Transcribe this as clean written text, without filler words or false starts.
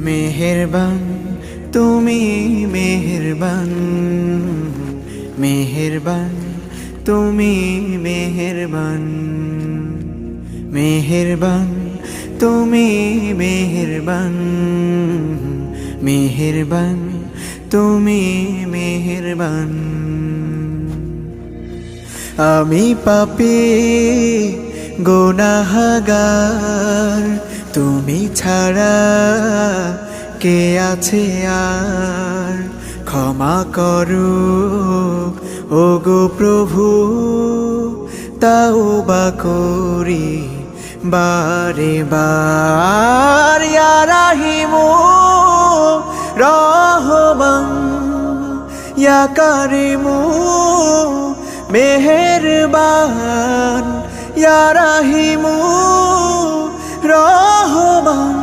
মেহেরবান তুমি মেহেরবান, মেহেরবান তুমি মেহেরবান, মেহেরবান তুমি মেহেরবান, মেহেরবান তুমি মেহেরবান। আমি পাপী গুনাহগার, তুমি ছাড়া কে আছে আর? ক্ষমা করো ওগো প্রভু, তাওবা করি বারে বার। ইয়া রাহিমু রহমান, ইয়া কারিমু মেহেরবান, ইয়া রাহিমু রহমান,